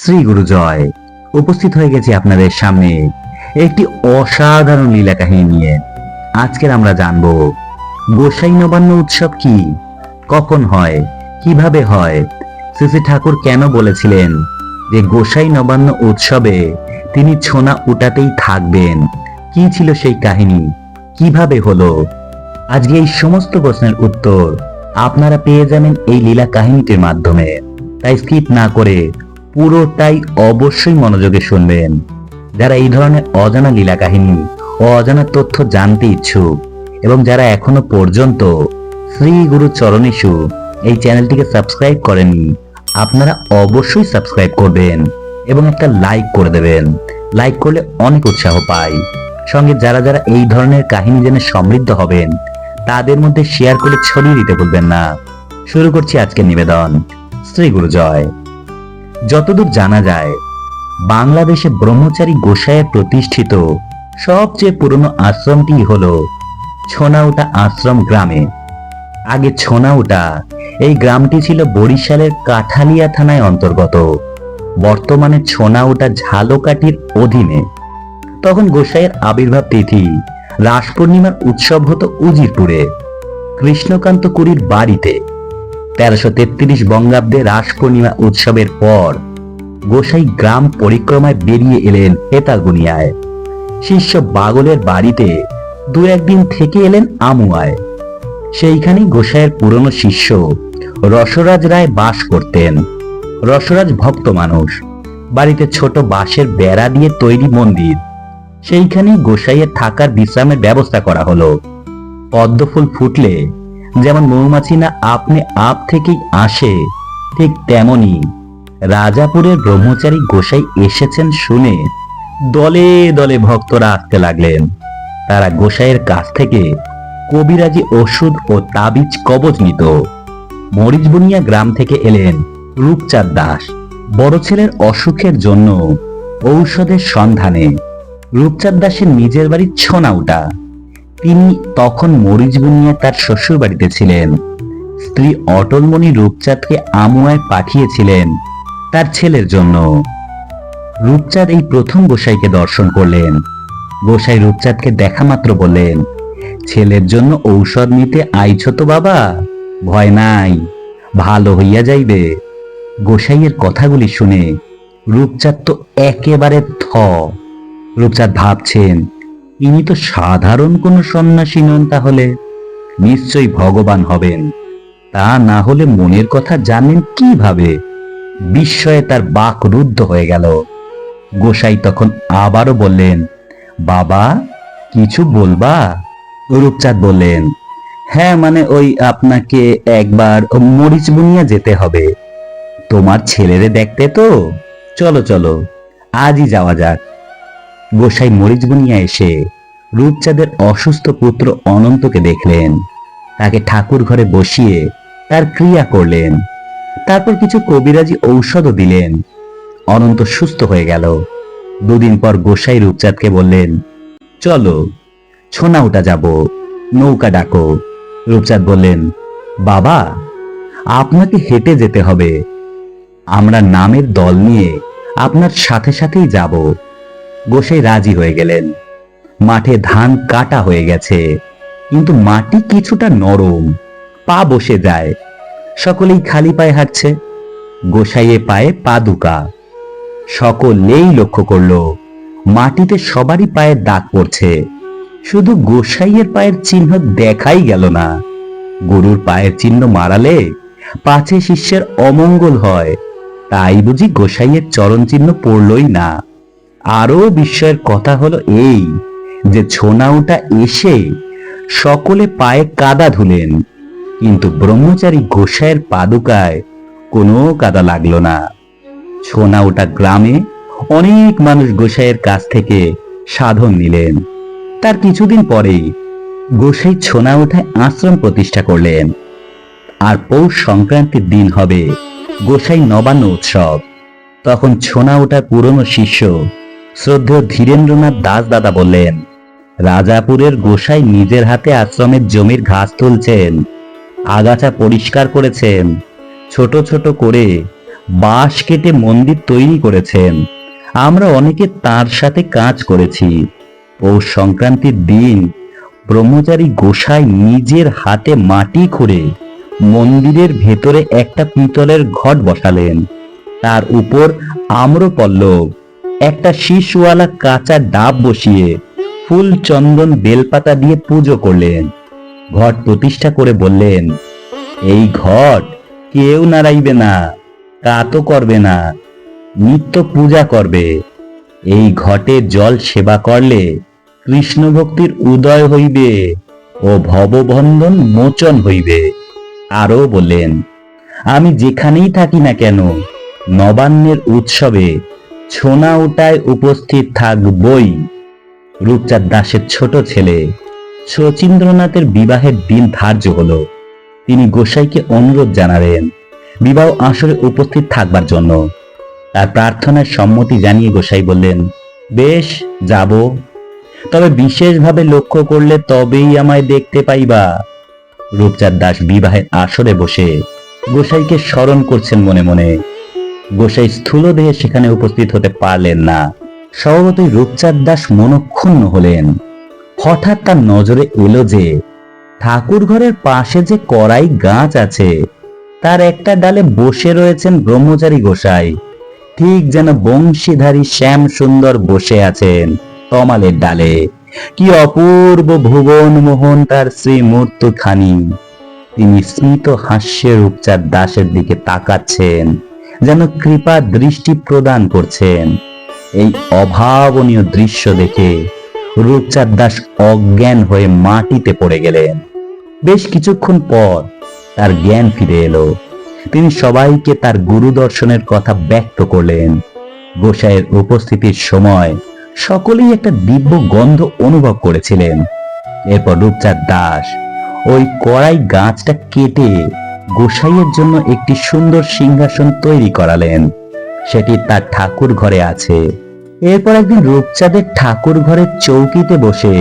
শ্রী গুরু জয়। উপস্থিত হয়ে গেছি আপনাদের সামনে একটি অসাধারণ লীলা কাহিনী নিয়ে। আজকের আমরা জানব গোসাই নবান্ন উৎসব কি, কখন হয়, কিভাবে হয়, শ্রী ঠাকুর কেন বলেছিলেন যে গোসাই নবান্ন উৎসবে তিনি ছোনা উঠাতেই থাকবেন, কি ছিল সেই কাহিনী, কিভাবে হলো। আজকে এই সমস্ত প্রশ্নের উত্তর আপনারা পেয়ে যাবেন এই লীলা কাহিনীটির মাধ্যমে। তাই স্কিপ না করে পুরোটাই অবশ্যই মনোযোগে শুনবেন। যারা এই ধরনের অজানা লীলা কাহিনী ও অজানা তথ্য জানতে ইচ্ছুক এবং যারা এখনো পর্যন্ত শ্রী গুরু চরণেষু এই চ্যানেলটিকে সাবস্ক্রাইব করেননি, আপনারা অবশ্যই সাবস্ক্রাইব করবেন এবং একটা লাইক করে দেবেন। লাইক করলে অনেক উৎসাহ পাই। সঙ্গে যারা যারা এই ধরনের কাহিনী জেনে সমৃদ্ধ হবেন তাদের মধ্যে শেয়ার করে ছড়িয়ে দিতে ভুলবেন না। শুরু করছি আজকের নিবেদন। শ্রী গুরু জয়। যতদূর জানা যায়, বাংলাদেশে ব্রহ্মচারী গোসাইয়ের প্রতিষ্ঠিত সবচেয়ে পুরনো আশ্রমটি হল ছোনাউটা আশ্রম গ্রামে। আগে ছোনাউটা এই গ্রামটি ছিল বরিশালের কাঠালিয়া থানায় অন্তর্গত, বর্তমানে ছোনাউটা ঝালকাঠির অধীনে। তখন গোসাইয়ের আবির্ভাব তিথি রাস পূর্ণিমার উৎসব হতো উজিরপুরে কৃষ্ণকান্ত কুড়ির বাড়িতে। 1333 বঙ্গাব্দে রাস পূর্ণিমা উৎসবের পর গোসাই গ্রাম পরিক্রমায় বেরিয়ে এলেন হেতালগুনিয়ায়। শিষ্য বাগলের বাড়িতে দু একদিন থেকে এলেন আমুয়ায়। সেইখানেই গোসাইয়ের পুরনো শিষ্য রসরাজ রায় বাস করতেন। রসরাজ ভক্ত মানুষ। বাড়িতে ছোট বাঁশের বেড়া দিয়ে তৈরি মন্দির, সেইখানেই গোসাইয়ের থাকার বিশ্রামের ব্যবস্থা করা হলো। পদ্মফুল ফুটলে যেমন মৌমাছি না আপনি আপ থেকেই আসে, ঠিক তেমনি রাজাপুরের ব্রহ্মচারী গোসাই এসেছেন শুনে দলে দলে ভক্তরা আসতে লাগলেন। তারা গোসাইয়ের কাছ থেকে কবিরাজি ওষুধ ও তাবিজ কবজ নিত। মরিচবুনিয়া গ্রাম থেকে এলেন রূপচাঁদ দাস বড় ছেলের অসুখের জন্য ঔষধের সন্ধানে। রূপচাঁদ দাসের নিজের বাড়ি ছোনাউটা। তিনি তখন মরিচবুনিয়া তার শ্বশুর বাড়িতে ছিলেন। স্ত্রী অটলমণি রূপচাঁদকে আমুয়ায় পাঠিয়েছিলেন তার ছেলের জন্য। রূপচাঁদ এই প্রথম গোসাইকে দর্শন করলেন। গোসাই রূপচাঁদকে দেখা মাত্র বললেন, ছেলের জন্য ঔষধ নিতে আইছ তো বাবা? ভয় নাই, ভালো হইয়া যাইবে। গোসাইয়ের কথাগুলি শুনে রূপচাঁদ তো একেবারে থ। রূপচাঁদ ভাবছেন, ইনি তো সাধারণ কোনো সন্ন্যাসী নন, তাহলে নিশ্চয়ই ভগবান হবেন। তা না হলে মনের কথা জানেন কিভাবে? বিস্ময়ে তার বাক রুদ্ধ হয়ে গেল। গোসাই তখন আবারও বললেন, বাবা কিছু বলবা? রূপচাঁদ বললেন, হ্যাঁ, মানে ওই আপনাকে একবার মরিচবুনিয়া যেতে হবে, তোমার ছেলেরে দেখতে তো। চলো চলো, আজই যাওয়া যাক। গোসাই মরিচবুনিয়া এসে রূপচাঁদের অসুস্থ পুত্র অনন্তকে দেখলেন। তাকে ঠাকুর ঘরে বসিয়ে তার ক্রিয়া করলেন। তারপর কিছু কবিরাজি ঔষধও দিলেন। অনন্ত সুস্থ হয়ে গেল। দুদিন পর গোসাই রূপচাঁদকে বললেন, চলো ছোনাউটা যাব, নৌকা ডাকো। রূপচাঁদ বললেন, বাবা আপনাকে হেঁটে যেতে হবে, আমরা নামের দল নিয়ে আপনার সাথে সাথেই যাব। গোসাই রাজি হয়ে গেলেন। মাঠে ধান কাটা হয়ে গেছে, কিন্তু মাটি কিছুটা নরম, পা বসে যায়। সকলেই খালি পায়ে হাঁটছে। গোসাইয়ে পায়ে পাদুকা। সকলেই লক্ষ্য করলো মাটিতে সবারই পায়ের দাগ পড়ছে, শুধু গোসাইয়ের পায়ের চিহ্ন দেখাই গেল না। গরুর পায়ের চিহ্ন মারালে পাছে শিষ্যের অমঙ্গল হয়, তাই বুঝি গোসাইয়ের চরণ চিহ্ন পড়লই না। আরো বিস্ময়ের কথা হলো এই যে ছোনাউটা এসে সকলে পায়ে কাদা ধুলেন, কিন্তু ব্রহ্মচারী গোসাইয়ের পাদুকায় কোনো কাদা লাগলো না। ছোনাউটা গ্রামে অনেক মানুষ গোসাইয়ের কাছ থেকে সাধন নিলেন। তার কিছুদিন পরেই গোসাই ছোনাউটায় আশ্রম প্রতিষ্ঠা করলেন। আর পৌষ সংক্রান্তির দিন হবে গোসাই নবান্ন উৎসব। তখন ছোনাউটার পুরনো শিষ্য শ্রদ্ধেয় ধীরেন্দ্রনাথ দাস দাদা বললেন, রাজাপুরের গোসাই নিজের হাতে আশ্রমের জমির ঘাস তুলছেন, আগাছা পরিষ্কার করেছেন, ছোট ছোট করে বাঁশ কেটে মন্দির তৈরি করেছেন। আমরা অনেকে তার সাথে কাজ করেছি। পৌষ সংক্রান্তির দিন ব্রহ্মচারী গোসাই নিজের হাতে মাটি খুঁড়ে মন্দিরের ভেতরে একটা পিতলের ঘট বসালেন। তার উপর আম্রপল্লব, একটা শীষওয়ালা কাঁচা ডাব বসিয়ে ফুল, চন্দন, বেলপাতা দিয়ে পুজো করলেন। ঘট প্রতিষ্ঠা করে বললেন, এই ঘট কেউ নাড়াইবে না, কাতও করবে না, নিত্য পূজা করবে। এই ঘটে জল সেবা করলে কৃষ্ণ ভক্তির উদয় হইবে ও ভববন্ধন মোচন হইবে। আরও বললেন, আমি যেখানেই থাকি না কেন নবান্নের উৎসবে ছোনা ওটায় উপস্থিত থাকবই। রূপচাঁদ দাসের ছোট ছেলে শচীন্দ্রনাথের বিবাহের দিন ধার্য হলো। তিনি গোসাইকে অনুরোধ জানালেন বিবাহ আসরে উপস্থিত থাকবার জন্য। তার প্রার্থনায় সম্মতি জানিয়ে গোসাই বললেন, বেশ, যাব, তবে বিশেষভাবে লক্ষ্য করলে তবেই আমায় দেখতে পাইবা। রূপচাঁদ দাস বিবাহের আসরে বসে গোসাইকে স্মরণ করছেন মনে মনে। গোসাই স্থূল দেহে সেখানে উপস্থিত হতে পারলেন না। স্বভাবতই রূপচাঁদ দাস মনক্ষুণ্ণ হলেন। হঠাৎ তার নজরে এলো যে ঠাকুর ঘরের পাশে যে কড়াই গাছ আছে তার একটা ডালে বসে রয়েছেন ব্রহ্মচারী গোসাই, ঠিক যেন বংশীধারী শ্যাম সুন্দর বসে আছেন তমালের ডালে। কি অপূর্ব ভুবন মোহন তার শ্রীমূর্ত খানি। তিনি স্মিত হাস্যে রূপচাঁদ দাসের দিকে তাকাচ্ছেন, যেন কৃপা দৃষ্টি প্রদান করছেন। এই অভাবনীয় দৃশ্য দেখে রূপচাঁদ দাস অজ্ঞান হয়ে মাটিতে পড়ে গেলেন। বেশ কিছুক্ষণ পর তার জ্ঞান ফিরে এলো। তিনি সবাইকে তার গুরু দর্শনের কথা ব্যক্ত করলেন। গোসাইয়ের উপস্থিতির সময় সকলেই একটা দিব্য গন্ধ অনুভব করেছিলেন। এরপর রূপচাঁদ দাস ওই কড়াই গাছটা কেটে গোসাইয়ের জন্য একটি সুন্দর সিংহাসন তৈরি করালেন। সেটি তার ঠাকুর ঘরে আছে। এরপর একদিন রূপচাঁদের ঠাকুর ঘরের চৌকিতে বসে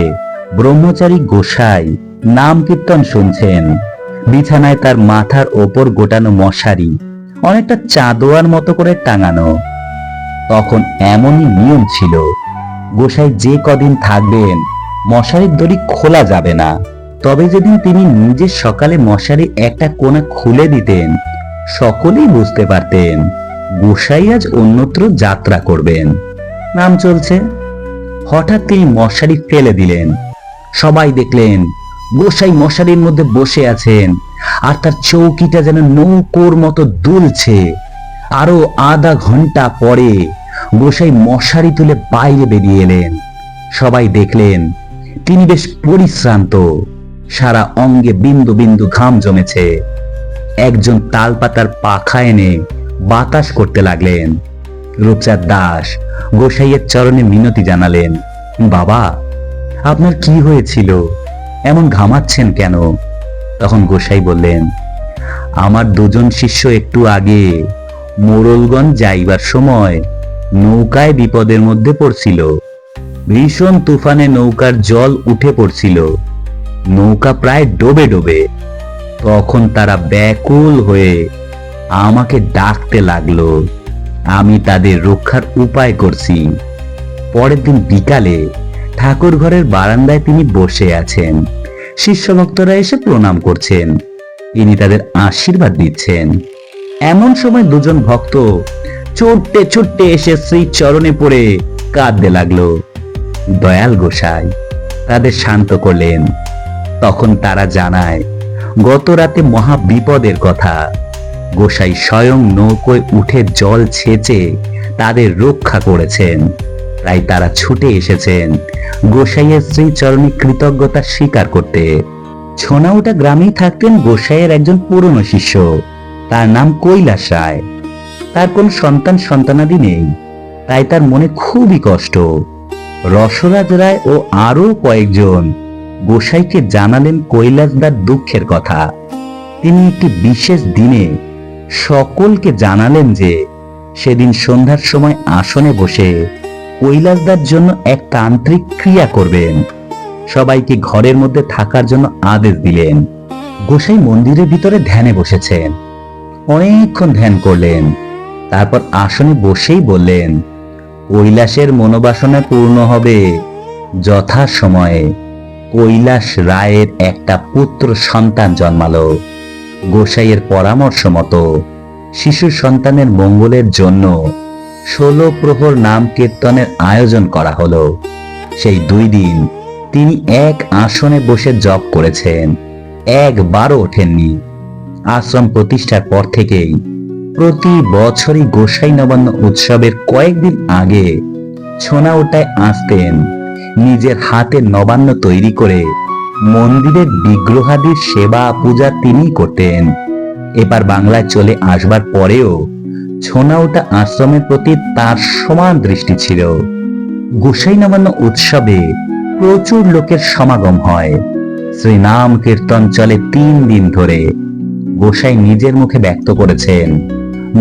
ব্রহ্মচারী গোসাই নাম কীর্তন শুনছেন। বিছানায় তার মাথার ওপর গোটানো মশারি অনেকটা চাঁদোয়ার মতো করে টাঙানো। তখন এমনই নিয়ম ছিল, গোসাই যে কদিন থাকবেন মশারির দড়ি খোলা যাবে না। তবে যেদিন তিনি নিজে সকালে মশারি একটা কোণা খুলে দিতেন সকলেই বুঝতে পারতেন গোসাই আজ অন্যত্র যাত্রা করবেন, নাম চলছে। হঠাৎ তিনি মশারি ফেলে দিলেন। সবাই দেখলেন গোসাই মশারির মধ্যে বসে আছেন, আর তার চৌকিটা যেন নৌকোর মতো দুলছে। আরো আধা ঘন্টা পরে গোসাই মশারি তুলে বাইরে বেরিয়ে এলেন। সবাই দেখলেন তিনি বেশ পরিশ্রান্ত, সারা অঙ্গে বিন্দু বিন্দু ঘাম জমেছে। একজন তালপাতার পাখা এনে বাতাস করতে লাগলেন। রূপচাঁদ দাস গোসাইয়ের চরণে মিনতি জানালেন, বাবা, আপনার কি হয়েছিল, এমন ঘামাচ্ছেন কেন? তখন গোসাই বললেন, আমার দুজন শিষ্য একটু আগে মোড়লগঞ্জ যাইবার সময় নৌকায় বিপদের মধ্যে পড়ছিল। ভীষণ তুফানে নৌকার জল উঠে পড়ছিল, নৌকা প্রায় ডোবে ডোবে। তখন তারা ব্যাকুল হয়ে আমাকে ডাকতে লাগলো। আমি তাদের রক্ষার উপায় করছি। পরের দিন বিকালে ঠাকুর ঘরের বারান্দায় তিনি বসে আছেন। শিষ্য ভক্তরা এসে প্রণাম করছেন, তিনি তাদের আশীর্বাদ দিচ্ছেন। এমন সময় দুজন ভক্ত ছুটতে ছুটতে এসে শ্রী চরণে পড়ে কাঁদতে লাগলো। দয়াল গোসাই তাদের শান্ত করলেন। তখন তারা জানায় গত রাতে মহা বিপদের কথা। গোসাই স্বয়ং নৌকোয় উঠে জল ছেঁচে তাদের রক্ষা করেছেন। তাই তারা ছুটে এসেছেন গোসাইয়ের শ্রীচরণে কৃতজ্ঞতা স্বীকার করতে। ছোনাউটা গ্রামেই থাকতেন গোসাইয়ের একজন পুরনো শিষ্য, তার নাম কৈলাস রায়। তার কোন সন্তান সন্তানাদি নেই, তাই তার মনে খুবই কষ্ট। রসরাজ রায় ও আরো কয়েকজন গোসাইকে জানালেন কৈলাসদার দুঃখের কথা। তিনি একটি বিশেষ দিনে সকলকে জানালেন যে সেদিন সন্ধ্যার সময় আসনে বসে কৈলাসদার জন্য এক তান্ত্রিক ক্রিয়া করবেন। সবাইকে ঘরের মধ্যে থাকার জন্য আদেশ দিলেন। গোসাই মন্দিরের ভিতরে ধ্যানে বসেছেন। অনেকক্ষণ ধ্যান করলেন। তারপর আসনে বসেই বললেন, কৈলাসের মনোবাসনা পূর্ণ হবে যথা সময়ে। কৈলাস রায়ের একটা পুত্র সন্তান জন্মালো। গোসাইয়ের পরামর্শ মতো শিশু সন্তানের মঙ্গলের জন্য 16 প্রহর নাম কীর্তনের আয়োজন করা হলো। সেই 2 দিন তিনি এক আসনে বসে জপ করেছেন, একবারও ওঠেননি। আশ্রম প্রতিষ্ঠার পর থেকেই প্রতি বছরই গোসাই নবান্ন উৎসবের কয়েকদিন আগে ছোনাউটায় আসতেন। নিজের হাতে নবান্ন তৈরি করে মন্দিরের বিগ্রহাদির সেবা পূজা তিনিই করতেন। এবার বাংলায় চলে আসবার পরেও ছোনাউটা আশ্রমের প্রতি তার সমান দৃষ্টি ছিল। গোসাই নবান্ন উৎসবে প্রচুর লোকের সমাগম হয়। শ্রীনাম কীর্তন চলে 3 দিন ধরে। গোসাই নিজের মুখে ব্যক্ত করেছেন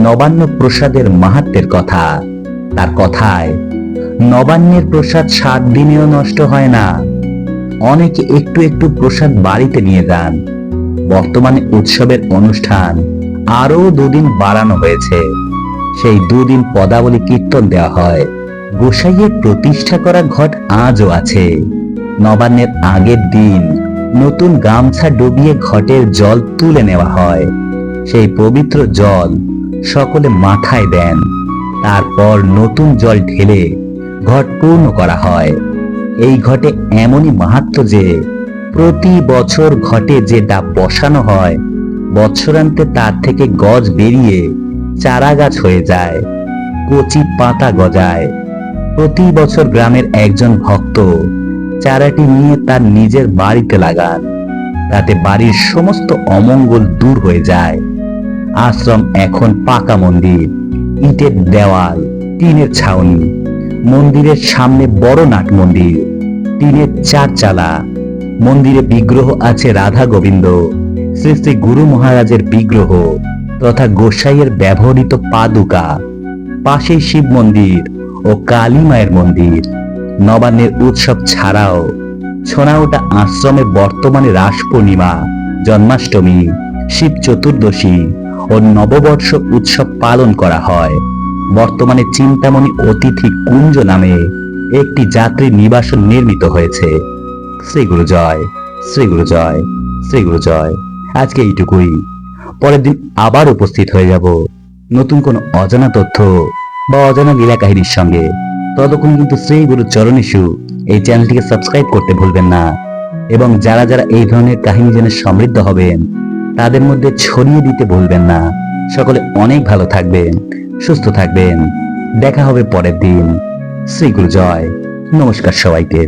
নবান্ন প্রসাদের মাহাত্ম্যের কথা। তার কথায়, নবান্নের প্রসাদ 7 দিনেও নষ্ট হয় না। অনেকে একটু একটু প্রসাদ বাড়িতে নিয়ে যান। বর্তমানে উৎসবের অনুষ্ঠান আরো 2 দিন বাড়ানো হয়েছে। সেই 2 দিন পদাবলী কীর্তন দেওয়া হয়। গোসাইয়ের প্রতিষ্ঠা করা ঘট আজও আছে। নবান্নের আগের দিন নতুন গামছা ডুবিয়ে ঘটের জল তুলে নেওয়া হয়। সেই পবিত্র জল সকলে মাথায় দেন। তারপর নতুন জল ঢেলে ঘট পূর্ণ করা হয়। এই ঘটে এমনই মাহাত্ম্য যে প্রতি বছর ঘটে যে ডাব বসানো হয়, বৎসরান্তে তার থেকে গজ বেরিয়ে চারা গাছ হয়ে যায়, কচি পাতা গজায়। প্রতি বছর গ্রামের একজন ভক্ত চারাটি নিয়ে তার নিজের বাড়িতে লাগান। তাতে বাড়ির সমস্ত অমঙ্গল দূর হয়ে যায়। আশ্রম এখন পাকা মন্দির, ইটের দেওয়াল, টিনের ছাউনি। মন্দিরের সামনে বড় নাট মন্দির, টিনের 4 চালা। মন্দিরে বিগ্রহ আছে রাধা গোবিন্দ, শ্রী শ্রী গুরু মহারাজের বিগ্রহ তথা গোসাইয়ের ব্যবহৃত পাদুকা। পাশেই শিব মন্দির ও কালী মায়ের মন্দির। নবান্নের উৎসব ছাড়াও ছোনাউটা আশ্রমে বর্তমানে রাস পূর্ণিমা, জন্মাষ্টমী, শিব চতুর্দশী ও নববর্ষ উৎসব পালন করা হয়। বর্তমানে চিন্তামণি অতিথি কুঞ্জ নামে একটি যাত্রী নিবাসন নির্মিত হয়েছে। শ্রী গুরু জয়, শ্রী গুরু জয়, শ্রী গুরু জয়। আজকে এইটুকুই। পরের দিন আবার উপস্থিত হয়ে যাব নতুন কোন অজানা তথ্য বা অজানা লীলা কাহিনীর সঙ্গে। ততক্ষণ কিন্তু শ্রী গুরু চরণেষু এই চ্যানেলটিকে সাবস্ক্রাইব করতে ভুলবেন না। এবং যারা যারা এই ধরনের কাহিনী জেনে সমৃদ্ধ হবেন তাদের মধ্যে ছড়িয়ে দিতে ভুলবেন না। সকলে অনেক ভালো থাকবেন, সুস্থ থাকবেন। দেখা হবে পরের দিন। শ্রী গুরু জয়। নমস্কার সবাইকে।